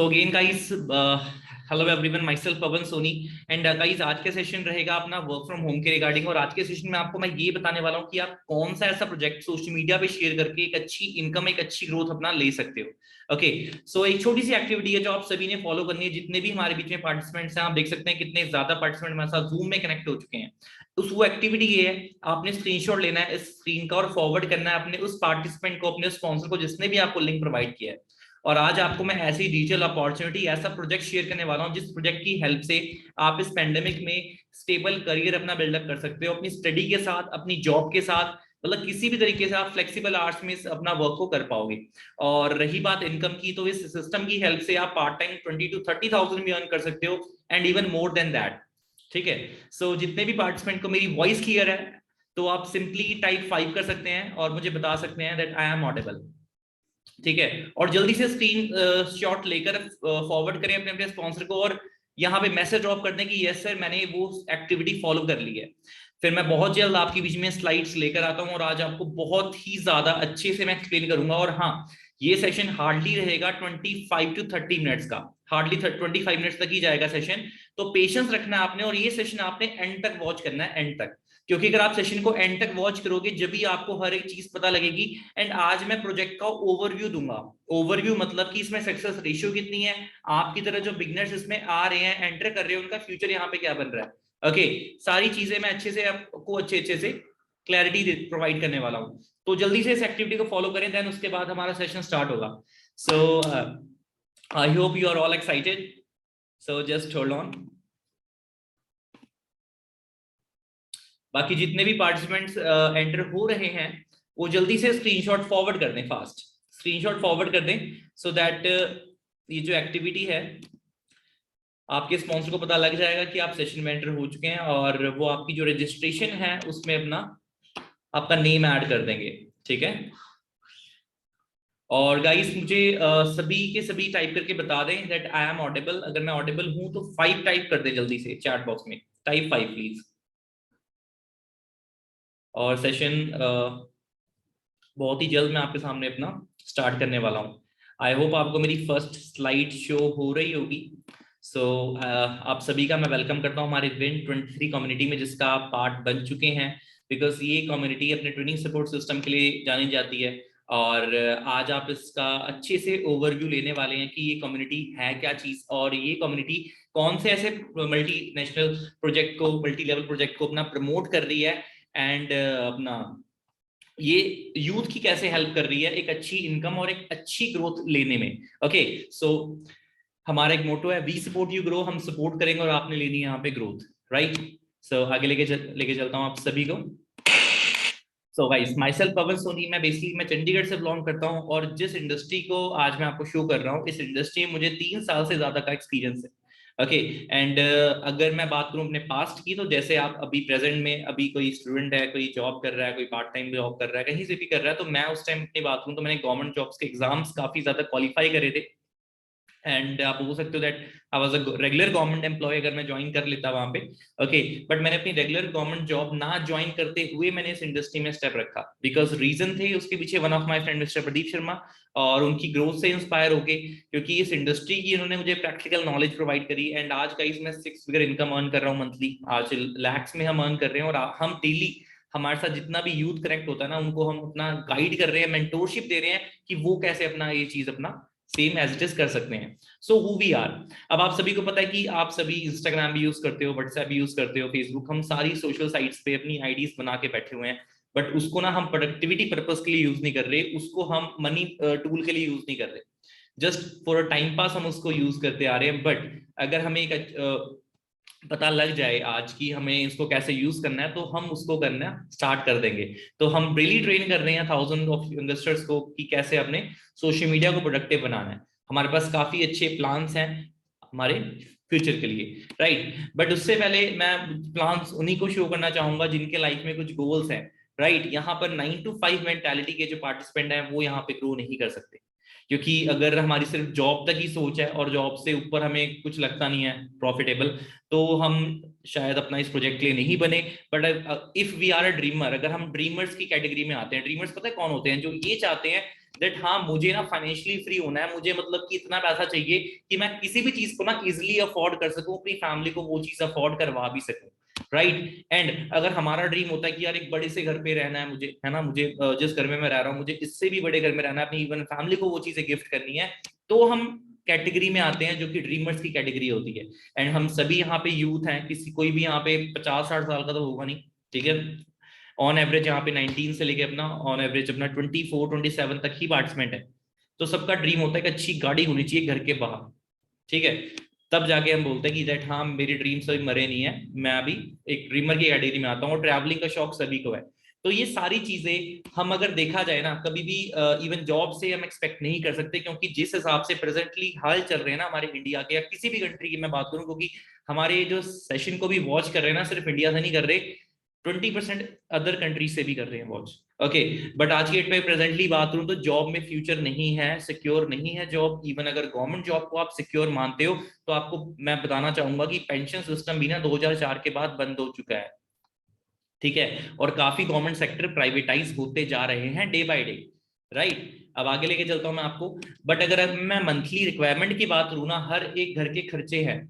तो again guys, hello everyone, myself Pavan Soni. And guys, आज का सेशन रहेगा अपना वर्क फ्रॉम होम के रिगार्डिंग। और आज के सेशन में आपको मैं ये बताने वाला हूँ कि आप कौन सा ऐसा प्रोजेक्ट सोशल मीडिया पे शेयर करके एक अच्छी इनकम, एक अच्छी ग्रोथ अपना ले सकते हो। ओके, सो एक छोटी सी एक्टिविटी है जो आप सभी ने फॉलो करनी है। जितने भी हमारे बीच में पार्टिसिपेंट्स हैं, आप देख सकते हैं कितने ज्यादा पार्टिसिपेंट हमारे साथ जूम में कनेक्ट हो चुके हैं। उस वो एक्टिविटी ये है, आपने स्क्रीनशॉट लेना है इस स्क्रीन का और फॉरवर्ड करना है अपने उस पार्टिसिपेंट को, अपने स्पॉन्सर को, जिसने भी आपको लिंक प्रोवाइड किया है। और आज आपको मैं ऐसी डिजिटल अपॉर्चुनिटी, ऐसा प्रोजेक्ट शेयर करने वाला हूं जिस प्रोजेक्ट की हेल्प से आप इस पेंडेमिक में स्टेबल करियर अपना बिल्डअप कर सकते हो, अपनी स्टडी के साथ, अपनी जॉब के साथ, मतलब किसी भी तरीके से आप फ्लेक्सिबल आवर्स में अपना वर्क को कर पाओगे। और रही बात इनकम की, तो इस सिस्टम की हेल्प से आप पार्ट टाइम 20 to 30,000 भी अर्न कर सकते हो, and even more than that. ठीक है, सो जितने भी पार्टिसिपेंट को मेरी वॉइस क्लियर है, तो आप सिंपली टाइप 5 कर सकते हैं और मुझे बता सकते हैं दैट आई एम ऑडिबल। ठीक है, और जल्दी से स्क्रीन शॉट लेकर फॉरवर्ड करें अपने अपने स्पॉन्सर को और यहाँ पे मैसेज ड्रॉप कर दें कि यस सर, मैंने वो एक्टिविटी फॉलो कर ली है। फिर मैं बहुत जल्द आपके बीच में स्लाइड्स लेकर आता हूँ और आज आपको बहुत ही ज्यादा अच्छे से मैं एक्सप्लेन करूंगा। और हाँ, ये सेशन हार्डली रहेगा 25 to 30 मिनट्स का, हार्डली 25 मिनट्स तक ही जाएगा सेशन। तो पेशेंस रखना है आपने और ये सेशन आपने एंड तक वॉच करना है, एंड तक। क्योंकि अगर आप सेशन को एंड तक वॉच करोगे जब भी आपको हर एक चीज पता लगेगी। एंड आज मैं प्रोजेक्ट का ओवरव्यू दूंगा। ओवरव्यू मतलब कि इसमें सक्सेस रेशियो कितनी है, आपकी तरह जो बिगनर्स इसमें आ रहे हैं, एंटर कर रहे हैं, उनका फ्यूचर यहाँ पे क्या बन रहा है। ओके, सारी चीजें मैं अच्छे से आपको अच्छे से क्लैरिटी प्रोवाइड करने वाला हूँ। तो जल्दी से इस एक्टिविटी को फॉलो करें, देन उसके बाद हमारा सेशन स्टार्ट होगा। So I hope you are all excited, so just hold on. बाकी जितने भी पार्टिसिपेंट्स एंटर हो रहे हैं, वो जल्दी से स्क्रीनशॉट फॉरवर्ड कर दें, फास्ट स्क्रीनशॉट फॉरवर्ड कर दें, सो दैट ये जो एक्टिविटी है, आपके स्पॉन्सर को पता लग जाएगा कि आप सेशन में एंटर हो चुके हैं और वो आपकी जो रजिस्ट्रेशन है उसमें अपना आपका नेम ऐड कर देंगे। ठीक है, और गाइस मुझे सभी के सभी टाइप करके बता दें दैट आई एम ऑडिबल। अगर मैं ऑडिबल हूं तो 5 टाइप कर दें जल्दी से चैट बॉक्स में, टाइप 5 प्लीज। और सेशन बहुत ही जल्द मैं आपके सामने अपना स्टार्ट करने वाला हूँ। आई होप आपको मेरी फर्स्ट स्लाइड शो हो रही होगी। सो आप सभी का मैं वेलकम करता हूँ हमारे विन 23 कम्युनिटी में, जिसका आप पार्ट बन चुके हैं। बिकॉज ये कम्युनिटी अपने ट्रेनिंग सपोर्ट सिस्टम के लिए जानी जाती है। और आज आप इसका अच्छे से ओवरव्यू लेने वाले हैं कि ये कम्युनिटी है क्या चीज, और ये कम्युनिटी कौन से ऐसे मल्टी नेशनल प्रोजेक्ट को, मल्टी लेवल प्रोजेक्ट को अपना प्रमोट कर रही है, एंड अपना ये यूथ की कैसे हेल्प कर रही है एक अच्छी इनकम और एक अच्छी ग्रोथ लेने में। ओके, सो हमारा एक मोटो है, वी सपोर्ट यू ग्रो। हम सपोर्ट करेंगे और आपने लेनी है यहाँ पे ग्रोथ, राइट। सो आगे लेके चलता हूँ आप सभी को। So guys, my self Pavan Soni. मैं चंडीगढ़ से बिलोंग करता हूँ और जिस इंडस्ट्री को आज मैं आपको शो कर रहा हूँ, इस इंडस्ट्री में मुझे 3 साल से ज्यादा का एक्सपीरियंस है। ओके, एंड अगर मैं बात करूं अपने पास्ट की, तो जैसे आप अभी प्रेजेंट में अभी कोई स्टूडेंट है, कोई जॉब कर रहा है, कोई पार्ट टाइम जॉब कर रहा है, कहीं से भी कर रहा है, तो मैं उस टाइम अपनी बात करूं तो मैंने गवर्नमेंट जॉब्स के एग्जाम्स काफी ज्यादा क्वालिफाई करे थे। एंड आप बोल सकते हो that I was a regular government employee अगर मैं ज्वाइन कर लेता वहां पे। ओके, बट मैंने अपनी रेगुलर गवर्नमेंट जॉब ना ज्वाइन करते हुए मैंने इस इंडस्ट्री में स्टेप रखा, बिकॉज रीजन थे उसके पीछे one of my friend mister Pradeep Sharma, और उनकी ग्रोथ से इंस्पायर होके, क्योंकि इस इंडस्ट्री की उन्होंने मुझे प्रैक्टिकल नॉलेज प्रोवाइड करी। एंड आज का इसमें 6 फिगर इनकम अर्न कर रहा हूँ मंथली, आज लैक्स में हम अर्न कर रहे हैं। और हम डेली हमारे साथ जितना भी यूथ कनेक्ट होता है ना, उनको हम अपना गाइड कर रहे हैं, मेंटोरशिप दे रहे हैं कि वो कैसे अपना ये चीज अपना सेम एज इट इज कर सकते हैं। सो हु वी आर, अब आप सभी को पता है कि आप सभी इंस्टाग्राम भी यूज करते हो, व्हाट्सएप भी यूज करते हो, फेसबुक, हम सारी सोशल साइट्स पे अपनी आईडीज बना के बैठे हुए हैं। बट उसको ना हम प्रोडक्टिविटी पर्पस के लिए यूज नहीं कर रहे, उसको हम मनी टूल के लिए यूज नहीं कर रहे, just for a time pass हम उसको यूज करते आ रहे हैं। बट अगर हमें एक पता लग जाए आज की हमें इसको कैसे यूज करना है, तो हम उसको करना स्टार्ट कर देंगे। तो हम डेली ट्रेन कर रहे हैं थाउजेंड ऑफ यंगस्टर्स को कि कैसे अपने सोशल मीडिया को प्रोडक्टिव बनाना है। हमारे पास काफी अच्छे प्लान्स हैं हमारे फ्यूचर के लिए, राइट। बट उससे पहले मैं प्लान्स उन्हीं को शो करना चाहूंगा जिनके लाइफ में कुछ गोल्स हैं, राइट। यहाँ पर 9 to 5 मेंटालिटी के जो पार्टिसिपेंट हैं वो यहाँ पे ग्रो नहीं कर सकते, क्योंकि अगर हमारी सिर्फ जॉब तक ही सोच है और जॉब से ऊपर हमें कुछ लगता नहीं है प्रॉफिटेबल, तो हम शायद अपना इस प्रोजेक्ट के लिए नहीं बने। But if we are a dreamer, अगर हम ड्रीमर्स की कैटेगरी में आते हैं, ड्रीमर्स पता है कौन होते हैं? जो ये चाहते हैं दैट हाँ मुझे ना फाइनेंशियली फ्री होना है, मुझे मतलब कि इतना पैसा चाहिए कि मैं किसी भी चीज को ना इजिली अफोर्ड कर सकूं, अपनी फैमिली को वो चीज अफोर्ड करवा भी सकूं, राइट। एंड अगर हमारा ड्रीम होता है कि यार एक बड़े से घर पे रहना है मुझे, है ना, मुझे जिस घर में मैं रह रहा हूँ मुझे इससे भी बड़े घर में रहना है, अपनी इवन फैमिली को वो चीजें गिफ्ट करनी है, तो हम कैटेगरी में आते हैं जो कि ड्रीमर्स की कैटेगरी होती है। एंड हम सभी यहाँ पे यूथ हैं, किसी कोई भी यहाँ पे 50-60 साल का तो होगा नहीं, ठीक है। ऑन एवरेज यहाँ पे 19 से लेके अपना ऑन एवरेज अपना 24-27 तक ही पार्टिसिपेंट है। तो सबका ड्रीम होता है कि अच्छी गाड़ी होनी चाहिए घर के बाहर, ठीक है। तब जाके हम बोलते हैं कि दैट हाँ मेरी ड्रीम्स अभी मरे नहीं है, मैं अभी एक ड्रीमर की कैटेगरी में आता हूँ। और ट्रैवलिंग का शौक सभी को है। तो ये सारी चीजें हम अगर देखा जाए ना, कभी भी इवन जॉब से हम एक्सपेक्ट नहीं कर सकते, क्योंकि जिस हिसाब से प्रेजेंटली हाल चल रहे हैं ना हमारे इंडिया के या किसी भी कंट्री की मैं बात करूं, क्योंकि हमारे जो सेशन को भी वॉच कर रहे हैं ना सिर्फ इंडिया से नहीं कर रहे, 20% अदर कंट्री से भी कर रहे हैं वॉच, ओके। बट आज की डेट में प्रेजेंटली बात करूं तो जॉब में फ्यूचर नहीं है, सिक्योर नहीं है जॉब। इवन अगर गवर्नमेंट जॉब को आप सिक्योर मानते हो तो आपको मैं बताना चाहूंगा कि पेंशन सिस्टम भी ना 2004 के बाद बंद हो चुका है, ठीक है। और काफी गवर्नमेंट सेक्टर प्राइवेटाइज होते जा रहे हैं डे बाय डे, राइट। अब आगे लेके चलता हूं मैं आपको। बट अगर मैं मंथली रिक्वायरमेंट की बात करूं ना, हर एक घर के खर्चे हैं,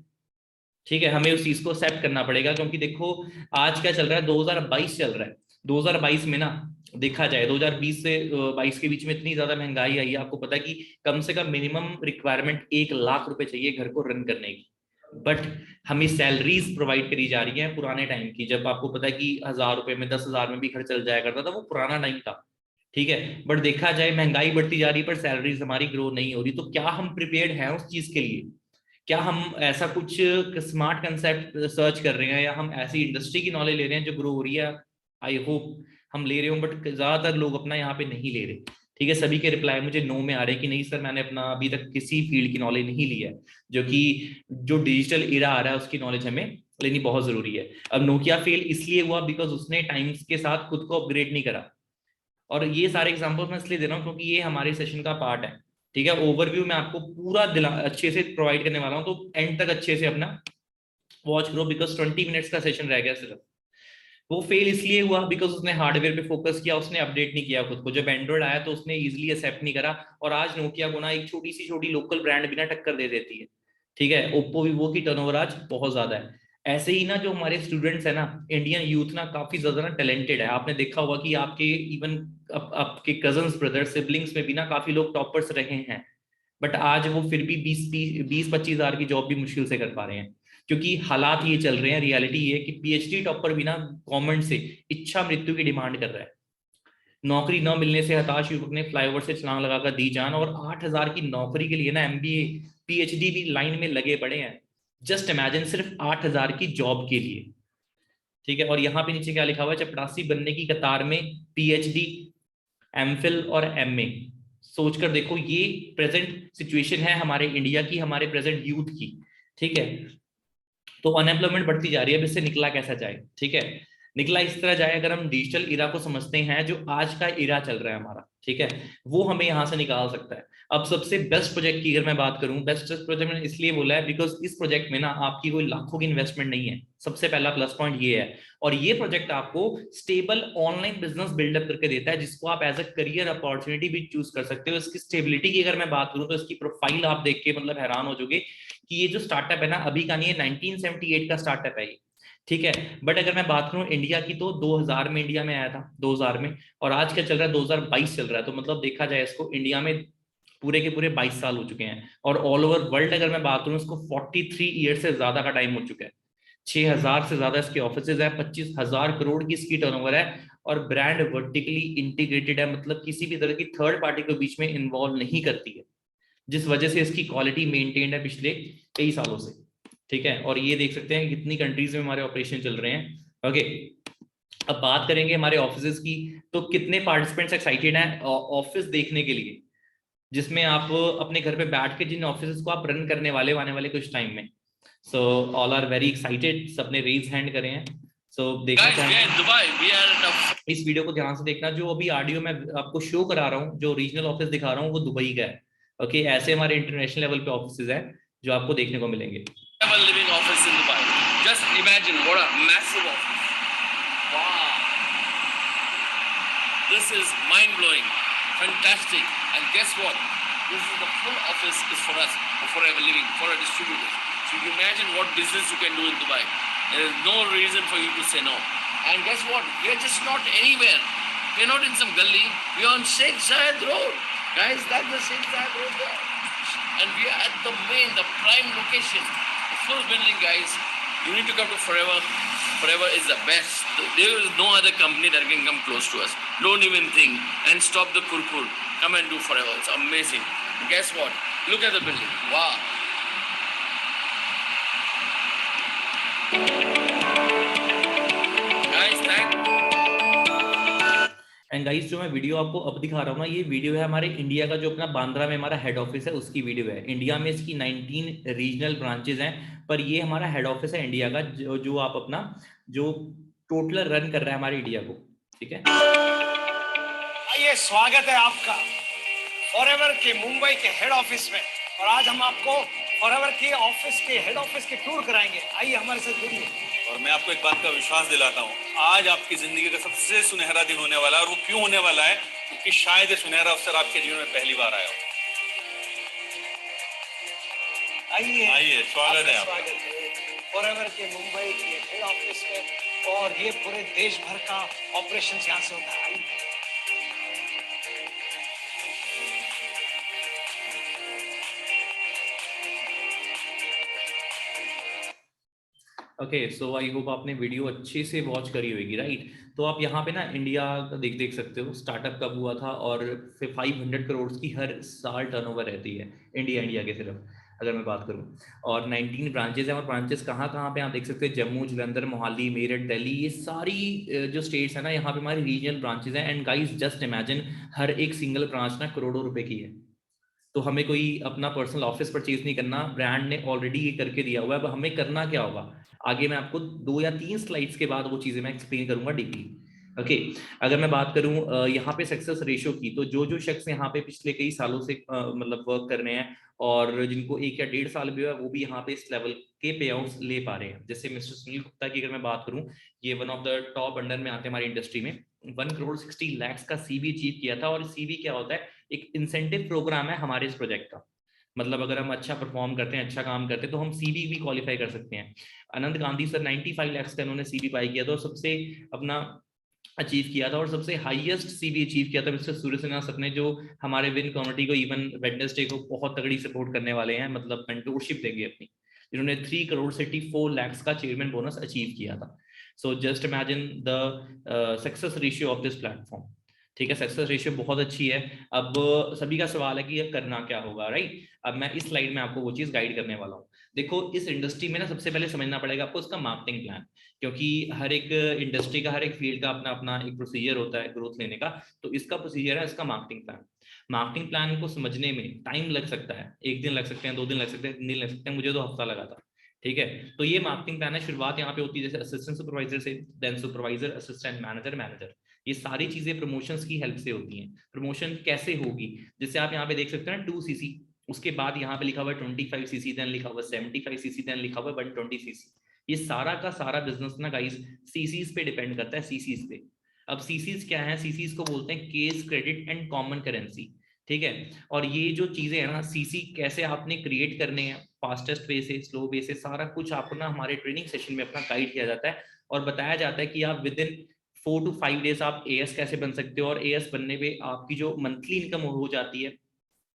ठीक है, हमें उस चीज को एक्सेप्ट करना पड़ेगा। क्योंकि देखो आज क्या चल रहा है, 2022 चल रहा है, 2022 में ना देखा जाए 2020 से 22 के बीच में इतनी ज्यादा महंगाई आई है, आपको पता है कि कम से कम मिनिमम रिक्वायरमेंट 1 लाख रुपए चाहिए घर को रन करने की। बट हमें सैलरीज प्रोवाइड करी जा रही है पुराने टाइम की, जब आपको पता है कि 1000 रुपए में 10,000 में भी घर चल जाया करता था, वो पुराना टाइम था, ठीक है। बट देखा जाए महंगाई बढ़ती जा रही है पर सैलरीज हमारी ग्रो नहीं हो रही। तो क्या हम प्रिपेयर्ड हैं उस चीज के लिए? क्या हम ऐसा कुछ स्मार्ट कंसेप्ट सर्च कर रहे हैं, या हम ऐसी इंडस्ट्री की नॉलेज ले रहे हैं जो ग्रो हो रही है? आई होप हम ले रहे हो, बट ज्यादातर लोग अपना यहाँ पे नहीं ले रहे, ठीक है। सभी के रिप्लाई मुझे नो में आ रहे हैं कि नहीं सर मैंने अपना अभी तक किसी फील्ड की नॉलेज नहीं ली है, जो कि जो डिजिटल इरा आ रहा है उसकी नॉलेज हमें लेनी बहुत जरूरी है। अब नोकिया फेल इसलिए हुआ बिकॉज उसने टाइम्स के साथ खुद को अपग्रेड नहीं करा। और ये सारे एग्जांपल्स मैं इसलिए दे रहा हूँ क्योंकि ये हमारे सेशन का पार्ट है, ठीक है। ओवरव्यू मैं आपको पूरा अच्छे से प्रोवाइड करने वाला हूँ, तो एंड तक अच्छे से अपना वॉच करो, बिकॉज 20 मिनट्स का सेशन रह गया सिर्फ। वो फेल इसलिए हुआ बिकॉज उसने हार्डवेयर पे फोकस किया, उसने अपडेट नहीं किया खुद को। जब एंड्रॉइड आया तो उसने इजिली एक्सेप्ट नहीं करा, और आज नोकिया को ना एक छोटी सी छोटी लोकल ब्रांड बिना टक्कर दे देती है, ठीक है। ओप्पो वीवो की टर्नओवर आज बहुत ज्यादा है। ऐसे ही ना जो हमारे स्टूडेंट्स है ना, इंडियन यूथ ना काफी ज्यादा ना टैलेंटेड है। आपने देखा होगा कि आपके इवन आपके कजन्स ब्रदर सिबलिंग्स में भी ना काफी लोग टॉपर्स रहे हैं, बट आज वो फिर भी 20-25 हजार की जॉब भी मुश्किल से कर पा रहे हैं। क्योंकि हालात ये चल रहे हैं, रियलिटी ये है कि पीएचडी टॉपर भी ना गवर्नमेंट से इच्छा मृत्यु की डिमांड कर रहा है। नौकरी न मिलने से हताश युवक ने फ्लाईओवर से छलांग लगाकर दी जान, और 8,000 की नौकरी के लिए ना एमबीए पीएचडी भी लाइन में लगे पड़े हैं। जस्ट इमेजिन, सिर्फ 8,000 की जॉब के लिए, ठीक है। और यहाँ पे नीचे क्या लिखा हुआ है, चपरासी बनने की कतार में पीएचडी, एमफिल और एमए। सोचकर देखो, ये प्रेजेंट सिचुएशन है हमारे इंडिया की, हमारे प्रेजेंट यूथ की, ठीक है। तो अनएम्प्लॉयमेंट बढ़ती जा रही है, अब इससे निकला कैसा जाए, ठीक है। निकला इस तरह जाए, अगर हम डिजिटल इरा को समझते हैं, जो आज का इरा चल रहा है हमारा, ठीक है, वो हमें यहाँ से निकाल सकता है। अब सबसे बेस्ट प्रोजेक्ट की अगर मैं बात करूं, बेस्ट प्रोजेक्ट मैंने इसलिए बोला है बिकॉज इस प्रोजेक्ट में ना आपकी कोई लाखों की इन्वेस्टमेंट नहीं है, सबसे पहला प्लस पॉइंट ये है। और ये प्रोजेक्ट आपको स्टेबल ऑनलाइन बिजनेस बिल्डअप करके देता है, जिसको आप एज अ करियर अपॉर्चुनिटी भी चूज कर सकते हो। इसकी स्टेबिलिटी की अगर मैं बात करूं तो इसकी प्रोफाइल आप देख के मतलब हैरान हो जाओगे कि ये जो स्टार्टअप है ना अभी का नहीं है, 1978 का स्टार्टअप है ये, ठीक है। बट अगर मैं बात करूं इंडिया की तो 2000 में इंडिया में आया था, 2000 में। और आज क्या चल रहा है, 2022 चल रहा है। तो मतलब देखा जाए इसको, इंडिया में पूरे के पूरे 22 साल हो चुके हैं। और ऑल ओवर वर्ल्ड अगर मैं बात करूं, इसको 43 ईयर से ज्यादा का टाइम हो चुका है। 6,000 से ज्यादा इसके ऑफिसेज है, 25,000 करोड़ की इसकी टर्नओवर है। और ब्रांड वर्टिकली इंटीग्रेटेड है, मतलब किसी भी तरह की थर्ड पार्टी के बीच में इन्वॉल्व नहीं करती है, जिस वजह से इसकी क्वालिटी मेंटेन्ड है पिछले कई सालों से, ठीक है। और ये देख सकते हैं कितनी कंट्रीज में हमारे ऑपरेशन चल रहे हैं, ओके। अब बात करेंगे हमारे ऑफिस की, तो कितने पार्टिसिपेंट्स एक्साइटेड हैं ऑफिस देखने के लिए, जिसमें आप अपने घर पे बैठ के जिन ऑफिस को आप रन करने वाले आने वाले कुछ टाइम में। So all are very excited, सबने रेज हैंड करे हैं। सो देखना इस वीडियो को ध्यान से देखना। जो अभी ऑडियो मैं आपको शो करा रहा हूँ, जो रीजनल ऑफिस दिखा रहा हूँ, वो दुबई का है, ओके, ऐसे हमारे इंटरनेशनल लेवल पे ऑफिसेज हैं जो आपको देखने को मिलेंगे। Living office in Dubai. Just imagine what a massive office. Wow. This is mind-blowing, fantastic. And guess what? This is the full office is for us, for Forever Living, for a distributor. So you imagine what business you can do in Dubai. There is no reason for you to say no. And guess what? We are just not anywhere. We are not in some gully. We are on Sheikh Zayed Road. Guys, that's the Sheikh Zayed Road there. And we are at the main, the prime location. The full building, guys. You need to come to Forever. Forever is the best. There is no other company that can come close to us. Don't even think. And stop the kurkur. Come and do Forever. It's amazing. Guess what? Look at the building. Wow. Guys, thank you. And guys, जो मैं video आपको अब दिखा रहा हूँ ना, ये video है हमारे इंडिया का, जो अपना बांद्रा में हमारा हेड ऑफिस है उसकी वीडियो है। इंडिया में इसकी 19 रीजनल ब्रांचेस हैं, पर ये हमारा हेड ऑफिस है इंडिया का, जो आप अपना जो टोटल रन कर रहा है हमारे इंडिया को। ठीक है, आइए, स्वागत है आपका फॉरएवर के मुंबई के हेड ऑफिस में। और आज हम आपको फॉरएवर के ऑफिस के हेड ऑफिस के टूर कराएंगे। आइए हमारे साथ जुड़िए। और मैं आपको एक बात का विश्वास दिलाता हूँ, आज आपकी जिंदगी का सबसे सुनहरा दिन होने वाला है। और वो क्यों होने वाला है? क्योंकि शायद ये सुनहरा अवसर आपके जीवन में पहली बार आया हो। आइए, स्वागत है आपका फॉरएवर के मुंबई के हेड ऑफिस में। और ये पूरे देश भर का ऑपरेशन यहाँ से होता है। ओके, सो आई होप आपने वीडियो अच्छे से वॉच करी होगी, राइट? तो आप यहाँ पे ना इंडिया का देख सकते हो, स्टार्टअप कब हुआ था, और फिर 500 करोड़ की हर साल टर्नओवर रहती है इंडिया के सिर्फ, अगर मैं बात करूँ। और 19 ब्रांचेस हैं, और ब्रांचेस कहाँ पे आप देख सकते हो, जम्मू, जालंधर, मोहाली, मेरठ, दिल्ली, ये सारी जो स्टेट्स है ना, यहाँ पे हमारी रीजनल ब्रांचेस हैं। एंड गाइस, जस्ट इमेजिन, हर एक सिंगल ब्रांच ना करोड़ों रुपए की है। तो हमें कोई अपना पर्सनल ऑफिस परचेज नहीं करना, ब्रांड ने ऑलरेडी ये करके दिया हुआ है। अब हमें करना क्या होगा, आगे मैं आपको 2 या 3 स्लाइड्स के बाद वो चीजें मैं एक्सप्लेन करूंगा डीपली। ओके, अगर मैं बात करूं यहाँ पे सक्सेस रेशियो की, तो जो शख्स यहाँ पे पिछले कई सालों से मतलब वर्क कर रहे हैं, और जिनको 1 या 1.5 साल भी हुआ, वो भी यहाँ पे इस लेवल के पे आउट्स ले पा रहे हैं। जैसे मिस्टर सुनील गुप्ता की अगर मैं बात करूं, ये one of the top under में आते हैं हमारी इंडस्ट्री में। 1 करोड़ 60 लाख का सीवी अचीव किया था। और सीवी क्या होता है? एक इंसेंटिव प्रोग्राम है हमारे इस प्रोजेक्ट का। मतलब अगर हम अच्छा परफॉर्म करते हैं, अच्छा काम करते हैं, तो हम सीवी भी क्वालिफाई कर सकते हैं। अनंत गांधी सर 95 लाख का उन्होंने सीवी पाई किया था, और सबसे अपना अचीव किया था, और सबसे हाईएस्ट सीवी अचीव किया था मिस्टर सूर्य सिन्हा सर ने, जो हमारे विन कम्युनिटी को इवन वेडनेसडे को बहुत तगड़ी सपोर्ट करने वाले हैं, मतलब मेंटोरशिप देंगे अपनी, जिन्होंने 3 करोड़ 64 लाख का चेयरमैन बोनस अचीव किया था। So just imagine the success ratio of this platform. ठीक है, सक्सेस रेशियो बहुत अच्छी है। अब सभी का सवाल है कि ये करना क्या होगा, राइट? अब मैं इस स्लाइड में आपको वो चीज गाइड करने वाला हूँ। देखो, इस इंडस्ट्री में ना सबसे पहले समझना पड़ेगा आपको इसका मार्केटिंग प्लान, क्योंकि हर एक इंडस्ट्री का, हर एक फील्ड का अपना अपना एक प्रोसीजर होता है ग्रोथ लेने का। तो इसका प्रोसीजर है इसका मार्केटिंग प्लान। मार्केटिंग प्लान को समझने में टाइम लग सकता है, 1 दिन लग सकते हैं, 2 दिन लग सकते हैं, 3 दिन लग सकते हैं, मुझे तो हफ्ता लगा था। ठीक है, तो ये मार्केटिंग प्लान है। शुरुआत यहाँ पे होती है जैसे असिस्टेंट सुपरवाइजर से, देन सुपरवाइजर, असिस्टेंट मैनेजर। ये सारी चीजें प्रमोशंस की हेल्प से होती हैं। प्रमोशन कैसे होगी? जैसे आप यहाँ पे देख सकते हैं ना, 2 सीसी, उसके बाद यहाँ पे लिखा हुआ है 25 सीसी, देन लिखा हुआ 75 सीसी, देन लिखा हुआ 120 सीसी। ये सारा का सारा बिजनेस ना गाइस सीसीज पे डिपेंड करता है, सीसीज पे। अब सीसीज क्या है? सीसीज को बोलते हैं case, credit and common currency. ठीक है, और ये जो चीजें है ना, सीसी कैसे आपने क्रिएट करने हैं, फास्टेस्ट वे से, स्लो वे से, सारा कुछ आपको ना हमारे ट्रेनिंग सेशन में अपना गाइड किया जाता है, और बताया जाता है कि आप विद इन 4 to 5 डेज आप एएस कैसे बन सकते हो। और एएस बनने पे आपकी जो मंथली इनकम हो जाती है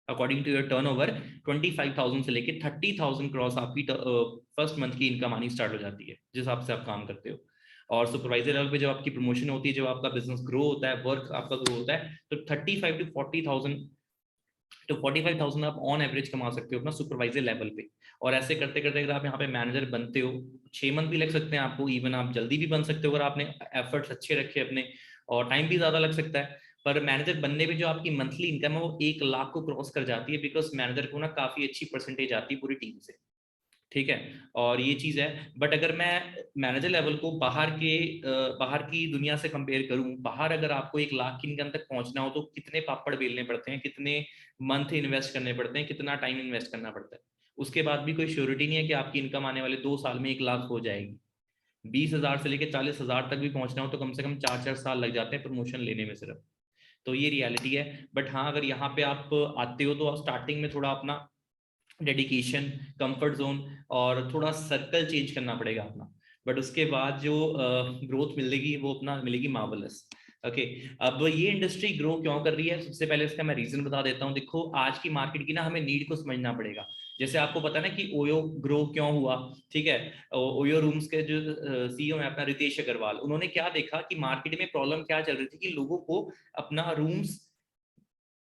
अकॉर्डिंग टू योर टर्नओवर, 25,000 से लेके 30,000 क्रॉस आपकी फर्स्ट मंथ की इनकम आनी स्टार्ट हो जाती है, जिस हिसाब से आप काम करते हो। और सुपरवाइजर लेवल पे जब आपकी प्रमोशन होती है, जब आपका बिजनेस ग्रो होता है, वर्क आपका ग्रो होता है, तो 35 to 40,000 तो 45,000 आप ऑन एवरेज कमा सकते हो अपना सुपरवाइजर लेवल पे। और ऐसे करते करते अगर आप यहाँ पे मैनेजर बनते हो, 6 मंथ भी लग सकते हैं आपको, इवन आप जल्दी भी बन सकते हो अगर आपने एफर्ट्स अच्छे रखे अपने, और टाइम भी ज्यादा लग सकता है। पर मैनेजर बनने पे जो आपकी मंथली इनकम है वो 1 लाख को क्रॉस कर जाती है, बिकॉज मैनेजर को ना काफी अच्छी परसेंटेज आती है पूरी टीम से। ठीक है, और ये चीज है। बट अगर मैं मैनेजर लेवल को बाहर की दुनिया से कंपेयर करूं, बाहर अगर आपको 1 लाख की इनकम तक पहुंचना हो तो कितने पापड़ बेलने पड़ते हैं, कितने मंथ इन्वेस्ट करने पड़ते हैं, कितना टाइम इन्वेस्ट करना पड़ता है। उसके बाद भी कोई श्योरिटी नहीं है कि आपकी इनकम आने वाले 2 साल में 1 लाख हो जाएगी। 20,000 से लेकर 40,000 तक भी पहुंचना हो तो कम से कम 4-4 साल लग जाते हैं प्रमोशन लेने में सिर्फ। तो ये रियलिटी है। बट हाँ, अगर यहाँ पे आप आते हो तो स्टार्टिंग में थोड़ा अपना डेडिकेशन, कंफर्ट जोन और थोड़ा सर्कल चेंज करना पड़ेगा अपना। बट उसके बाद जो ग्रोथ मिलेगी वो अपना मिलेगी मार्वलस। ओके, अब ये इंडस्ट्री ग्रो क्यों कर रही है, सबसे पहले इसका मैं रीजन बता देता हूँ। देखो, आज की मार्केट की ना हमें नीड को समझना पड़ेगा। जैसे आपको पता ना कि ओयो ग्रो क्यों हुआ, ठीक है। ओयो रूम्स के जो सीईओ है अपना रितेश अग्रवाल, उन्होंने क्या देखा कि मार्केट में प्रॉब्लम क्या चल रही थी कि लोगों को अपना रूम्स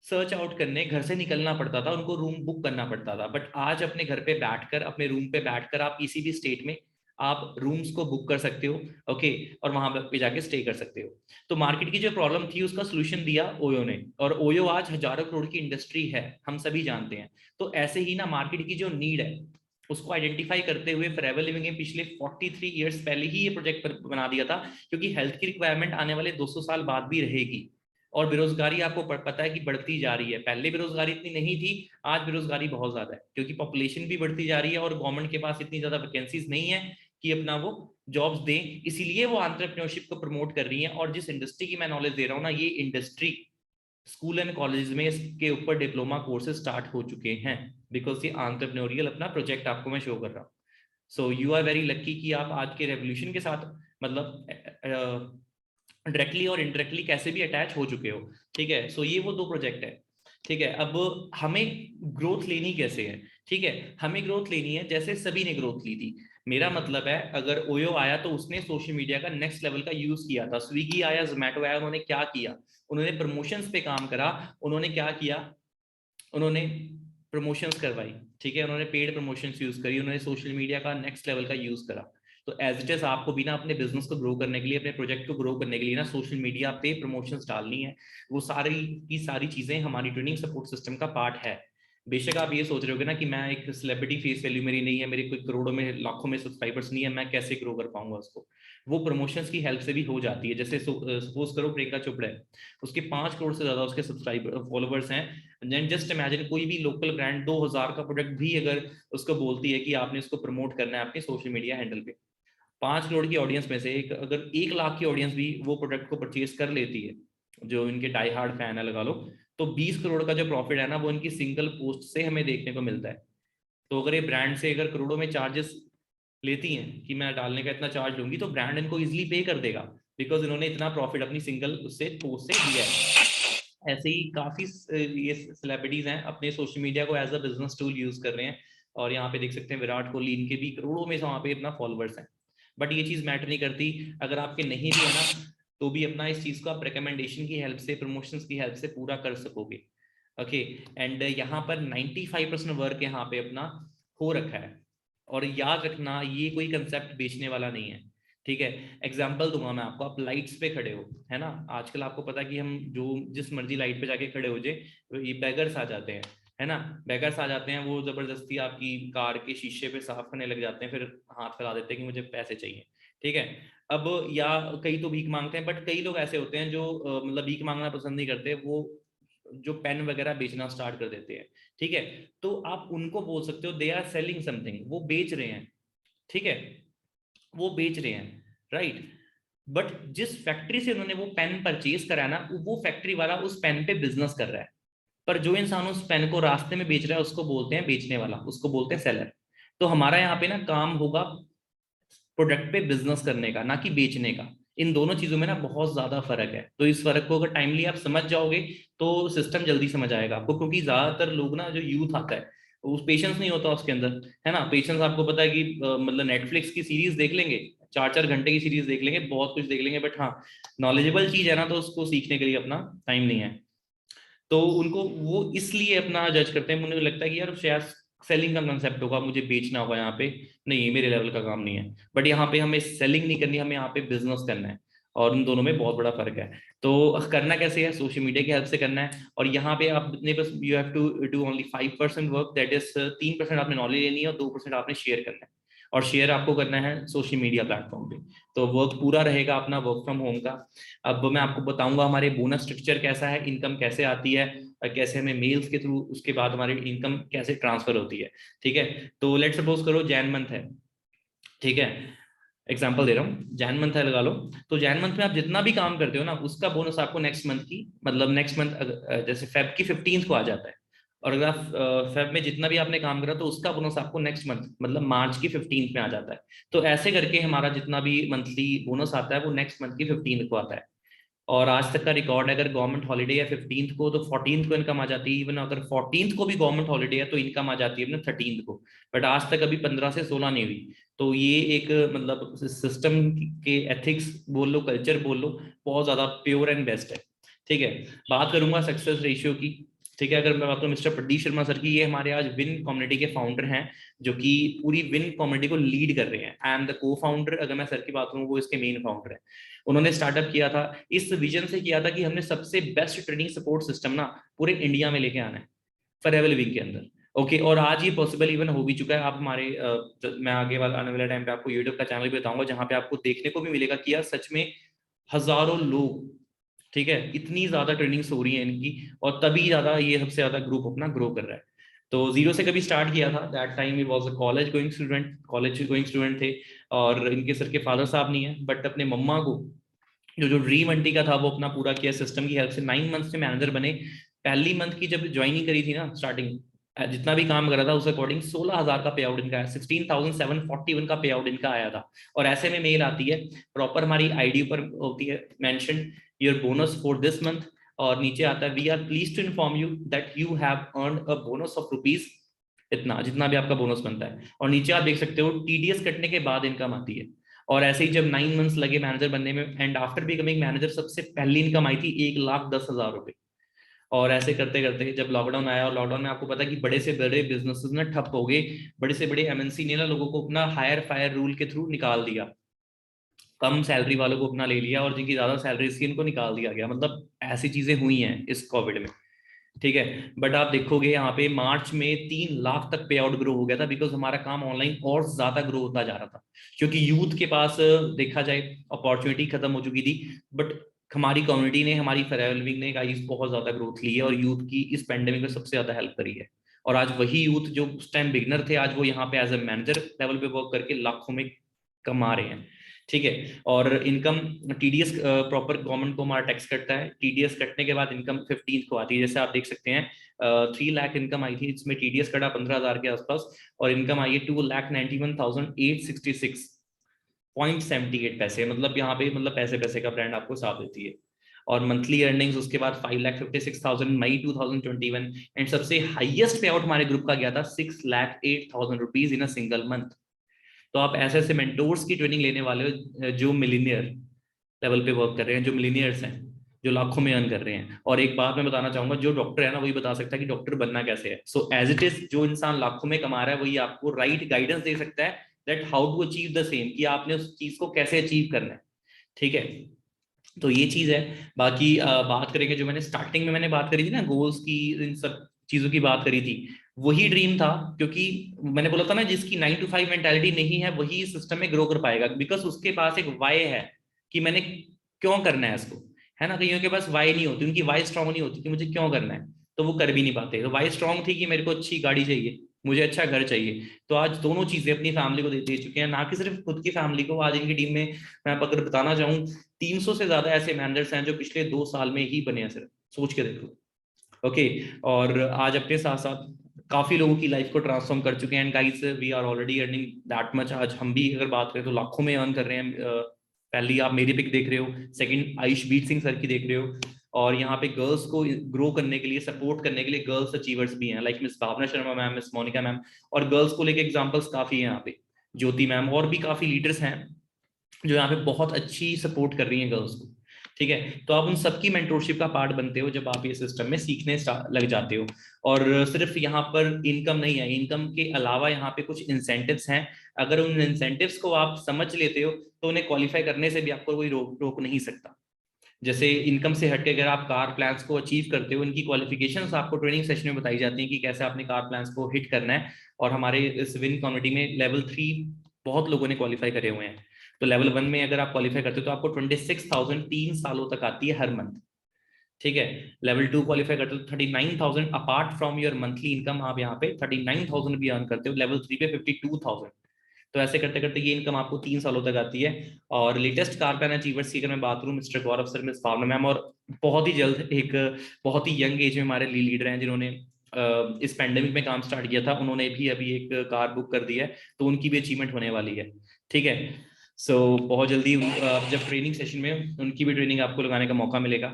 सर्च आउट करने घर से निकलना पड़ता था, उनको रूम बुक करना पड़ता था। बट आज अपने घर पे बैठकर, अपने रूम पे बैठकर आप किसी भी स्टेट में आप रूम्स को बुक कर सकते हो, ओके, और वहां पे जाके स्टे कर सकते हो। तो मार्केट की जो प्रॉब्लम थी उसका सोल्यूशन दिया ओयो ने, और ओयो आज हजारों करोड़ की इंडस्ट्री है, हम सभी जानते हैं। तो ऐसे ही ना मार्केट की जो नीड है उसको आइडेंटिफाई करते हुए फॉरएवर लिविंग ने पिछले 43 इयर्स पहले ही ये प्रोजेक्ट बना दिया था, क्योंकि हेल्थ की रिक्वायरमेंट आने वाले 200 साल बाद भी रहेगी। और बेरोजगारी आपको पता है कि बढ़ती जा रही है। पहले बेरोजगारी इतनी नहीं थी, आज बेरोजगारी बहुत ज्यादा है, क्योंकि पॉपुलेशन भी बढ़ती जा रही है और गवर्नमेंट के पास इतनी ज्यादा वैकेंसीज नहीं है कि अपना वो जॉब्स दें। इसीलिए वो एंटरप्रेन्योरशिप को प्रमोट कर रही है। और जिस इंडस्ट्री की मैं नॉलेज दे रहा हूँ ना, ये इंडस्ट्री स्कूल एंड कॉलेज में इसके ऊपर डिप्लोमा कोर्सेज स्टार्ट हो चुके हैं, बिकॉज ये एंटरप्रेन्योरियल अपना प्रोजेक्ट आपको मैं शो कर रहा हूँ। So you are very lucky कि आप आज के रेवोल्यूशन के साथ मतलब डायरेक्टली और इनडायरेक्टली कैसे भी अटैच हो चुके हो, ठीक है। सो ये वो 2 प्रोजेक्ट है, ठीक है। अब हमें ग्रोथ लेनी कैसे है, ठीक है। हमें ग्रोथ लेनी है जैसे सभी ने ग्रोथ ली थी। मेरा मतलब है, अगर ओयो आया तो उसने सोशल मीडिया का नेक्स्ट लेवल का यूज किया था। स्विगी आया, जोमेटो आया, उन्होंने क्या किया, उन्होंने प्रमोशंस पे काम करा। उन्होंने क्या किया, उन्होंने प्रमोशंस करवाई, ठीक है। उन्होंने पेड प्रमोशंस यूज करी, उन्होंने सोशल मीडिया का नेक्स्ट लेवल का यूज करा। तो एज इट इज आपको भी ना अपने बिजनेस को ग्रो करने के लिए, अपने प्रोजेक्ट को ग्रो करने के लिए ना सोशल मीडिया पे प्रमोशंस डालनी है। वो सारी की सारी चीजें हमारी ट्रेनिंग सपोर्ट सिस्टम का पार्ट है। बेशक आप ये सोच रहे होगे ना कि मैं एक सेलिब्रिटी फेस वैल्यू मेरी नहीं है, मेरे कोई करोड़ों में लाखों में सब्सक्राइबर्स नहीं है, मैं कैसे ग्रो कर पाऊंगा उसको। वो प्रमोशंस की हेल्प से भी हो जाती है। जैसे सपोज करो प्रियंका चोपड़ा है, उसके 5 करोड़ से ज्यादा उसके सब्सक्राइबर फॉलोवर्स हैं। जस्ट इमेजिन कोई भी लोकल ब्रांड 2000 का प्रोडक्ट भी अगर उसको बोलती है कि आपने उसको प्रमोट करना है अपने सोशल मीडिया हैंडल पे, 5 करोड़ की ऑडियंस में से अगर 1 लाख की ऑडियंस भी वो प्रोडक्ट को परचेज कर लेती है, जो इनके डाई हार्ड फैन है लगा लो, तो 20 करोड़ का जो प्रॉफिट है ना, वो इनकी सिंगल पोस्ट से हमें देखने को मिलता है। तो अगर ये ब्रांड से अगर करोड़ों में चार्जेस लेती हैं कि मैं डालने का इतना चार्ज लूंगी, तो ब्रांड इनको इजिली पे कर देगा, बिकॉज इन्होंने इतना प्रॉफिट अपनी सिंगल उससे पोस्ट से दिया है। ऐसे ही काफी ये सेलिब्रिटीज हैं अपने सोशल मीडिया को as a business tool use कर रहे हैं। और यहाँ पे देख सकते हैं विराट कोहली, इनके भी करोड़ों में वहाँ पे अपना फॉलोअर्स हैं। बट ये चीज मैटर नहीं करती, अगर आपके नहीं भी है ना तो भी अपना इस चीज को आप रिकमेंडेशन की हेल्प से, प्रमोशंस की हेल्प से पूरा कर सकोगे, ओके। एंड यहाँ पर 95% वर्क यहाँ पे अपना हो रखा है। और याद रखना, ये कोई कंसेप्ट बेचने वाला नहीं है, ठीक है। एग्जाम्पल दूंगा मैं आपको, आप लाइट्स पे खड़े हो, है ना, आजकल आपको पता है कि हम जो जिस मर्जी लाइट पे जाके खड़े हो जाए ये बैगर्स आ जाते हैं, है ना। बैगर्स आ जाते हैं, वो जबरदस्ती आपकी कार के शीशे पे साफ करने लग जाते हैं, फिर हाथ फैला देते हैं कि मुझे पैसे चाहिए, ठीक है। अब या कई तो भीख मांगते हैं, बट कई लोग ऐसे होते हैं जो मतलब भीख मांगना पसंद नहीं करते, वो जो पेन वगैरह बेचना स्टार्ट कर देते हैं, ठीक है। तो आप उनको बोल सकते हो दे आर सेलिंग समथिंग, वो बेच रहे हैं, ठीक है, वो बेच रहे हैं, राइट। बट जिस फैक्ट्री से उन्होंने वो पेन परचेज करा है ना, वो फैक्ट्री वाला उस पेन पे बिजनेस कर रहा है। पर जो इंसान उस पेन को रास्ते में बेच रहा है उसको बोलते हैं बेचने वाला, उसको बोलते हैं सेलर। तो हमारा यहाँ पे ना काम होगा प्रोडक्ट पे बिजनेस करने का, ना कि बेचने का। इन दोनों चीजों में ना बहुत ज्यादा फर्क है। तो इस फर्क को अगर टाइमली आप समझ जाओगे तो सिस्टम जल्दी समझ आएगा आपको। क्योंकि ज्यादातर लोग ना, जो यूथ आता है उस पेशेंस नहीं होता उसके अंदर, है ना। पेशेंस आपको पता है कि मतलब नेटफ्लिक्स की सीरीज देख लेंगे, 4-4 घंटे की सीरीज देख लेंगे, बहुत कुछ देख लेंगे, बट हाँ नॉलेजेबल चीज है ना, तो उसको सीखने के लिए अपना टाइम नहीं है। तो उनको वो इसलिए अपना जज करते हैं, मुझे लगता है कि यार शायद सेलिंग का कंसेप्ट होगा, मुझे बेचना होगा यहाँ पे, नहीं मेरे लेवल का काम नहीं है। बट यहाँ पे हमें सेलिंग नहीं करनी, हमें यहाँ पे बिजनेस करना है। और उन दोनों में बहुत बड़ा फर्क है। तो करना कैसे है, सोशल मीडिया की हेल्प से करना है। और यहाँ पे आपने बस you have to do only 5% work, that is 3% आपने नॉलेज लेनी है और 2% आपने शेयर करना है, और शेयर आपको करना है सोशल मीडिया प्लेटफॉर्म पे। तो वर्क पूरा रहेगा अपना वर्क फ्रॉम होम का। अब मैं आपको बताऊंगा हमारे बोनस स्ट्रक्चर कैसा है, इनकम कैसे आती है, कैसे हमें मेल्स के थ्रू उसके बाद हमारी इनकम कैसे ट्रांसफर होती है। ठीक है, तो लेट सपोज करो जैन मंथ है, ठीक है, एग्जाम्पल दे रहा हूँ, जैन मंथ है लगा लो। तो जैन मंथ में आप जितना भी काम करते हो ना, उसका बोनस आपको नेक्स्ट मंथ की, मतलब नेक्स्ट मंथ जैसे फेब की 15th को आ जाता है, और अगर आप फेब में जितना भी आपने काम करा तो उसका बोनस आपको नेक्स्ट मंथ मतलब मार्च की 15th में आ जाता है। तो ऐसे करके हमारा जितना भी मंथली बोनस आता है वो नेक्स्ट मंथ की 15th को आता है। और आज तक का रिकॉर्ड है, अगर गवर्नमेंट हॉलीडे है 15th को तो 14th को इनकम आ जाती है, इवन अगर 14th को भी गवर्नमेंट हॉलीडे है तो इनकम आ जाती है अपने 13th को। बट आज तक अभी 15 से 16 नहीं हुई। तो ये एक मतलब सिस्टम के एथिक्स बोल लो, कल्चर बोल लो, बहुत ज्यादा प्योर एंड बेस्ट है। ठीक है, बात करूंगा सक्सेस रेशियो की। ठीक है, अगर मैं बात करूँ मिस्टर प्रदीप शर्मा सर की, ये हमारे आज विन कम्युनिटी के फाउंडर हैं, जो कि पूरी विन कम्युनिटी को लीड कर रहे हैं। आई एम द को फाउंडर, अगर मैं सर की बात करूँ वो इसके मेन फाउंडर है। उन्होंने स्टार्टअप किया था, इस विजन से किया था कि हमने सबसे बेस्ट ट्रेनिंग सपोर्ट सिस्टम ना पूरे इंडिया में लेके आना है फॉरएवर लिविंग के अंदर। ओके, और आज ये पॉसिबल इवन हो भी चुका है। आप हमारे मैं आगे वाला आने वाले टाइम पे आपको यूट्यूब का चैनल भी बताऊंगा, जहां पे आपको देखने को भी मिलेगा कि यार सच में हजारों लोग, ठीक है, इतनी ज्यादा ट्रेनिंग्स हो रही है इनकी, और तभी ज्यादा ये सबसे ज्यादा ग्रुप अपना ग्रो कर रहा है। तो जीरो से कभी स्टार्ट किया था, that time he was a college going student थे। और इनके सर के फादर साहब नहीं है, बट अपने मम्मा को जो ड्रीम आंटी का था वो अपना पूरा किया सिस्टम की हेल्प से। 9 मंथ से मैनेजर बने। पहली मंथ की जब ज्वाइनिंग करी थी ना, स्टार्टिंग जितना भी काम करा था उस अकॉर्डिंग 16,000 का पे आउट इनका है, 16,741 का पे आउट इनका आया था। और ऐसे में मेल आती है, प्रॉपर हमारी आईडी पर होती है mention your bonus for this month, और नीचे आता है we are pleased to inform you that you have earned a bonus of rupees इतना, जितना भी आपका बोनस बनता है। और नीचे आप देख सकते हो टीडीएस कटने के बाद इनकम आती है। और ऐसे ही जब 9 मंथ्स लगे मैनेजर बनने में, एंड आफ्टर बिकमिंग मैनेजर सबसे पहली इनकम आई थी 1,10,000 रुपए। और ऐसे करते करते जब लॉकडाउन आया, और लॉकडाउन में आपको पता है कि बड़े से बड़े बिजनेसेस ना ठप हो गए, बड़े से बड़े एमएनसी ने ना लोगों को अपना हायर फायर रूल के थ्रू निकाल दिया, कम सैलरी वालों को अपना ले लिया, और जिनकी ज्यादा सैलरी थी इनको निकाल दिया गया। मतलब ऐसी चीजें हुई हैं इस कोविड में। ठीक है, बट आप देखोगे यहाँ पे मार्च में 3 लाख तक पे आउट ग्रो हो गया था, बिकॉज हमारा काम ऑनलाइन और ज्यादा ग्रो होता जा रहा था, क्योंकि यूथ के पास देखा जाए अपॉर्चुनिटी खत्म हो चुकी थी। बट हमारी कम्युनिटी ने, हमारी फॉरएवर लिविंग ने गाइस बहुत ज्यादा ग्रोथ ली है, और यूथ की इस पेंडेमिक में सबसे ज्यादा हेल्प करी है। और आज वही यूथ जो उस टाइम बिगनर थे, आज वो यहाँ पे एज ए मैनेजर लेवल पे वर्क करके लाखों में कमा रहे हैं। ठीक है, और इनकम टीडीएस प्रॉपर गवर्नमेंट को हमारा टैक्स कटता है, टीडीएस कटने के बाद इनकम 15th को आती है। जैसे आप देख सकते हैं 3 लाख इनकम आई थी, इसमें टीडीएस कटा 15,000 के आसपास, और इनकम आई है 2,91,866.78 पैसे। मतलब यहाँ पे मतलब पैसे पैसे का ब्रांड आपको साथ देती है। और मंथली अर्निंग्स उसके बाद 5,56,000 मई 2021, एंड सबसे हाईएस्ट पे आउट हमारे ग्रुप का गया था 6,08,000 rupees in a single month. तो आप ऐसे ऐसे मेंटोर्स की ट्रेनिंग लेने वाले हो जो मिलीनियर लेवल पे वर्क कर रहे हैं, जो मिलीनियर्स हैं, जो लाखों में अर्न कर रहे हैं। और एक बात मैं बताना चाहूंगा, जो डॉक्टर है ना वही बता सकता है कि डॉक्टर बनना कैसे है। सो एज इट इज, जो इंसान लाखों में कमा रहा है वही आपको राइट गाइडेंस दे सकता है that how to achieve the same, कि आपने उस चीज को कैसे अचीव करना है। ठीक है, तो ये चीज है। बाकी बात करेंगे, जो मैंने स्टार्टिंग में मैंने बात करी थी ना गोल्स की, इन सब चीजों की बात करी थी, वही ड्रीम था। क्योंकि मैंने बोला था ना, जिसकी 9 to 5 मेंटालिटी नहीं है वही सिस्टम में ग्रो कर पाएगा, बिकॉज उसके पास एक वाई है कि मैंने क्यों करना है इसको, है ना। कईयों के पास वाई नहीं होती, उनकी वाई स्ट्रांग नहीं होती कि मुझे क्यों करना है, तो वो कर भी नहीं पाते। तो वाई स्ट्रांग थी कि मेरे को अच्छी गाड़ी चाहिए, मुझे अच्छा घर चाहिए। तो आज दोनों चीजें अपनी फैमिली को दे चुके हैं, ना कि सिर्फ खुद की फैमिली को। आज इनकी टीम में मैं अगर बताना चाहूँ, 300 से ज्यादा ऐसे मैनेजर्स हैं जो पिछले 2 साल में ही बने हैं, सिर्फ सोच के देखो। ओके, और आज अपने साथ साथ काफी लोगों की लाइफ को ट्रांसफॉर्म कर चुके हैं। Guys, we are already earning that much. आज हम भी अगर बात करें तो लाखों में अर्न कर रहे हैं। पहली आप मेरी पिक देख रहे हो, सेकंड आयुषबीर सिंह सर की देख रहे हो, और यहाँ पे गर्ल्स को ग्रो करने के लिए, सपोर्ट करने के लिए गर्ल्स अचीवर्स भी हैं, like miss Bhavna Sharma ma'am, miss Monika ma'am. और गर्ल्स को लेके एग्जांपल्स काफी हैं यहाँ पे, ज्योति मैम, और भी काफी लीडर्स हैं जो यहाँ पे बहुत अच्छी सपोर्ट कर रही हैं गर्ल्स को। ठीक है, तो आप उन सबकी मेंटोरशिप का पार्ट बनते हो जब आप ये सिस्टम में सीखने लग जाते हो। और सिर्फ यहाँ पर इनकम नहीं है, इनकम के अलावा यहाँ पे कुछ इंसेंटिव्स हैं। अगर उन इंसेंटिव्स को आप समझ लेते हो तो उन्हें क्वालिफाई करने से भी आपको कोई रोक नहीं सकता। जैसे इनकम से हटके अगर आप कार प्लान्स को अचीव करते हो, इनकी क्वालिफिकेशंस आपको ट्रेनिंग सेशन में बताई जाती हैं कि कैसे आपने कार प्लान्स को हिट करना है। और हमारे इस विन कम्युनिटी में लेवल 3 बहुत लोगों ने क्वालिफाई करे हुए हैं। तो लेवल 1 में अगर आप क्वालिफाई करते हो तो आपको 26,000 3 सालों तक आती है हर मंथ। ठीक है, लेवल 2 क्वालिफाई करते हो 39,000 apart from your monthly income, आप यहाँ पे 39,000 भी अर्न करते हो। लेवल 3 पे 52,000। तो ऐसे करते करते ये इनकम आपको 3 सालों तक आती है। और लेटेस्ट कार प्लान अचीवर्स की अगर मैं बात करूं, मिस्टर गौरव सर, मिस भावना मैम, और बहुत ही जल्द एक बहुत ही यंग एज में हमारे लीडर हैं जिन्होंने इस पैंडेमिक में काम स्टार्ट किया था, उन्होंने भी अभी एक कार बुक कर दी है, तो उनकी भी अचीवमेंट होने वाली है। ठीक है, सो बहुत जल्दी जब ट्रेनिंग सेशन में उनकी भी ट्रेनिंग आपको लगाने का मौका मिलेगा।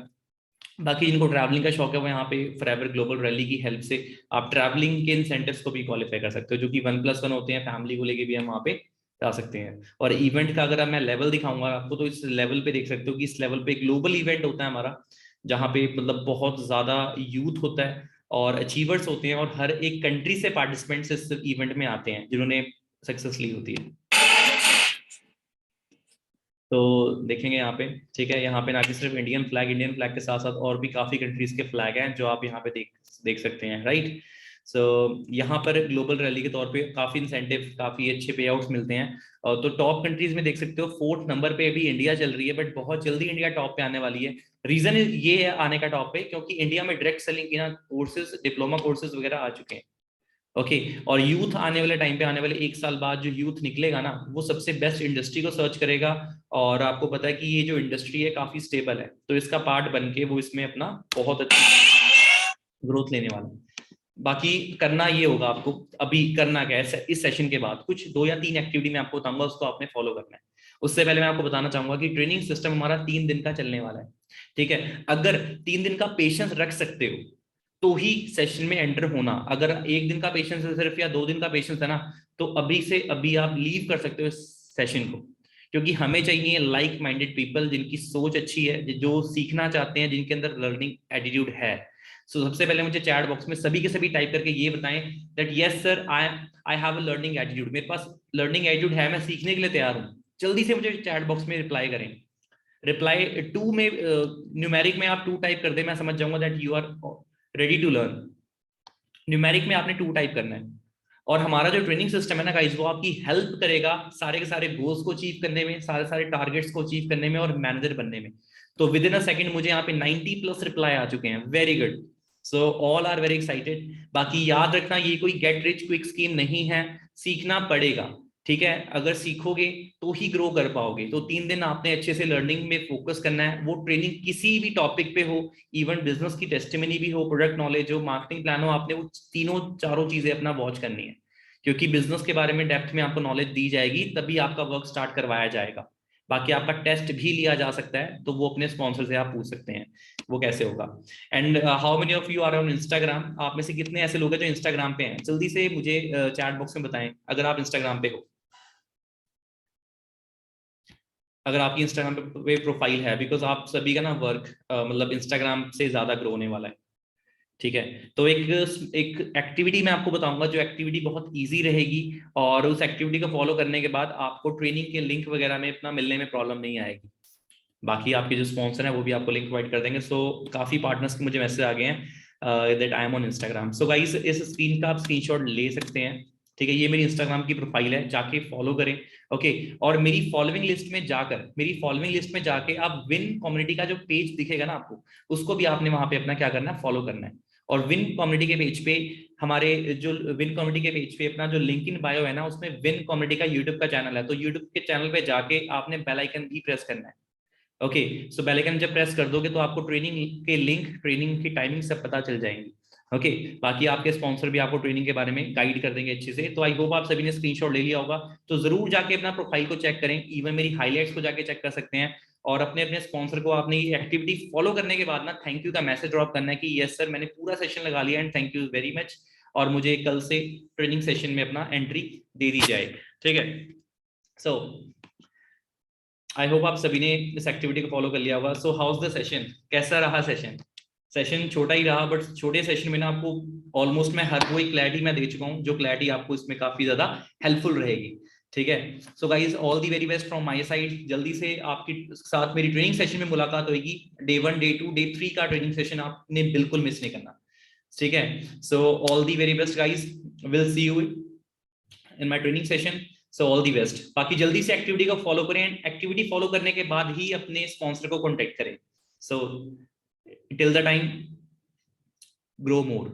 बाकी जिनको ट्रैवलिंग का शौक है वो यहाँ पे फॉरएवर ग्लोबल रैली की हेल्प से आप ट्रैवलिंग के इंसेंटिव्स को भी क्वालिफाई कर सकते हो, जो कि 1+1 होते हैं, फैमिली को लेके भी हम वहाँ पे जा सकते हैं। और इवेंट का अगर मैं लेवल दिखाऊंगा आपको तो इस लेवल पे देख सकते हो कि इस लेवल पे ग्लोबल इवेंट होता है हमारा, जहाँ पे मतलब बहुत ज्यादा यूथ होता है और अचीवर्स होते हैं, और हर एक कंट्री से पार्टिसिपेंट्स इस इवेंट में आते हैं जिन्होंने सक्सेस ली होती है। तो देखेंगे यहाँ पे, ठीक है, यहाँ पे ना कि सिर्फ इंडियन फ्लैग के साथ साथ और भी काफी कंट्रीज के फ्लैग हैं जो आप यहाँ पे देख सकते हैं, राइट। सो यहाँ पर ग्लोबल रैली के तौर पे काफी इंसेंटिव, काफी अच्छे पे आउट्स मिलते हैं। तो टॉप कंट्रीज में देख सकते हो 4th नंबर पे अभी इंडिया चल रही है, बट बहुत जल्दी इंडिया टॉप पे आने वाली है। रीजन ये है आने का टॉप पे, क्योंकि इंडिया में डायरेक्ट सेलिंग के ना कोर्सेज, डिप्लोमा कोर्सेज वगैरह आ चुके हैं। ओके, और यूथ आने वाले टाइम पे, आने वाले 1 साल बाद जो यूथ निकलेगा ना, वो सबसे बेस्ट इंडस्ट्री को सर्च करेगा। और आपको पता है कि ये जो इंडस्ट्री है काफी स्टेबल है, तो इसका पार्ट बन के वो इसमें अपना बहुत अच्छी ग्रोथ लेने वाला है। बाकी करना ये होगा आपको, अभी करना क्या है, इस सेशन के बाद कुछ 2 या 3 एक्टिविटी मैं आपको बताऊंगा, उसको आपने फॉलो करना है। उससे पहले मैं आपको बताना चाहूंगा कि ट्रेनिंग सिस्टम हमारा 3 दिन का चलने वाला है। ठीक है, अगर 3 दिन का पेशेंस रख सकते हो तो ही सेशन में एंटर होना। अगर 1 दिन का पेशेंस है सिर्फ, या 2 दिन का पेशेंस है ना, तो अभी से अभी आप लीव कर सकते हो इस सेशन को, क्योंकि हमें चाहिए लाइक माइंडेड पीपल जिनकी सोच अच्छी है, जो सीखना चाहते हैं, जिनके अंदर लर्निंग एटीट्यूड है। सो सबसे पहले मुझे चैट बॉक्स में सभी के सभी टाइप करके ये बताएं that yes sir, I have a learning attitude, मेरे पास लर्निंग एटीट्यूड है, मैं सीखने के लिए तैयार हूँ। जल्दी से मुझे चैट बॉक्स में रिप्लाई करें। रिप्लाई 2 में न्यूमेरिक में आप 2 टाइप कर दे, मैं समझ जाऊंगा that you are ready to learn. Numeric में आपने 2 टाइप करना है। और हमारा जो ट्रेनिंग सिस्टम है ना गाइस, वो आपकी हेल्प करेगा सारे के सारे गोल्स को अचीव करने में, सारे सारे टारगेट्स को अचीव करने में और मैनेजर बनने में। तो विद इन अ सेकंड मुझे यहाँ पे 90+ रिप्लाई आ चुके हैं, very good. So all are very excited. बाकी याद रखना, ये कोई गेट रिच क्विक स्कीम नहीं है, सीखना पड़ेगा। ठीक है, अगर सीखोगे तो ही ग्रो कर पाओगे। तो 3 दिन आपने अच्छे से लर्निंग में फोकस करना है। वो ट्रेनिंग किसी भी टॉपिक पे हो, इवन बिजनेस की टेस्टिमनी भी हो, प्रोडक्ट नॉलेज हो, मार्केटिंग प्लान हो, आपने वो तीनों चारों चीजें अपना वॉच करनी है, क्योंकि बिजनेस के बारे में डेप्थ में आपको नॉलेज दी जाएगी, तभी आपका वर्क स्टार्ट करवाया जाएगा। बाकी आपका टेस्ट भी लिया जा सकता है, तो वो अपने स्पॉन्सर से आप पूछ सकते हैं वो कैसे होगा। And how many of you are on Instagram? आप में से कितने ऐसे लोग हैं जो इंस्टाग्राम पे हैं? जल्दी से मुझे चैट बॉक्स में बताएं अगर आप इंस्टाग्राम पे हो, अगर आपकी इंस्टाग्राम पे प्रोफाइल है, बिकॉज आप सभी का ना वर्क मतलब इंस्टाग्राम से ज्यादा ग्रो होने वाला है। ठीक है, तो एक एक्टिविटी मैं आपको बताऊंगा, जो एक्टिविटी बहुत इजी रहेगी, और उस एक्टिविटी को फॉलो करने के बाद आपको ट्रेनिंग के लिंक वगैरह में अपना मिलने में प्रॉब्लम नहीं आएगी। बाकी आपके जो स्पॉन्सर है वो भी आपको लिंक प्रोवाइड कर देंगे। सो काफी पार्टनर्स के मुझे मैसेज आ गए हैं that I am on Instagram. So guys, इस स्क्रीन का आप स्क्रीनशॉट ले सकते हैं। ठीक है, ये मेरी इंस्टाग्राम की प्रोफाइल है, जाके फॉलो करें। ओके, और मेरी फॉलोइंग लिस्ट में जाके आप विन कम्युनिटी का जो पेज दिखेगा ना आपको, उसको भी आपने वहां पे अपना क्या करना है, फॉलो करना है। और विन कम्युनिटी के पेज पे, हमारे जो विन कम्युनिटी के पेज पे अपना जो लिंक इन बायो है ना, उसमें विन कम्युनिटी का यूट्यूब का चैनल है, तो यूट्यूब के चैनल पे जाके आपने बेल आइकन भी प्रेस करना है। ओके, सो बेल आइकन जब प्रेस कर दोगे तो आपको ट्रेनिंग के लिंक, ट्रेनिंग की टाइमिंग सब पता चल जाएंगी। ओके, बाकी आपके स्पॉन्सर भी आपको ट्रेनिंग के बारे में गाइड कर देंगे अच्छे से। तो आई होप आप सभी ने स्क्रीनशॉट ले लिया होगा, तो जरूर जाके अपना प्रोफाइल को चेक करें, इवन मेरी हाईलाइट्स को जाके चेक कर सकते हैं। और अपने अपने स्पॉन्सर को आपने ये एक्टिविटी फॉलो करने के बाद ना थैंक यू का मैसेज ड्रॉप करना है कि यस सर, मैंने पूरा सेशन लगा लिया and thank you very much, और मुझे कल से ट्रेनिंग सेशन में अपना एंट्री दे दी जाए। ठीक है, सो आई होप आप सभी ने इस एक्टिविटी को फॉलो कर लिया होगा। सो हाउस द सेशन, कैसा रहा सेशन? सेशन छोटा ही रहा, बट छोटे सेशन में ना आपको ऑलमोस्ट मैं हर कोई क्लैरिटी मैं दे चुका हूँ, जो क्लैरिटी आपको इसमें काफी ज्यादा हेल्पफुल रहेगी। ठीक है, so guys all the very best from my side. जल्दी से आपके साथ मेरी ट्रेनिंग सेशन में मुलाकात होगी। डे 1, डे 2, डे 3 का ट्रेनिंग सेशन आपने बिल्कुल मिस नहीं करना। ठीक है, so all the very best guys, will see you in my training session. So all the best. बाकी जल्दी से एक्टिविटी को फॉलो करें, एक्टिविटी फॉलो करने के बाद ही अपने स्पॉन्सर को कॉन्टेक्ट करें। So till the time, grow more.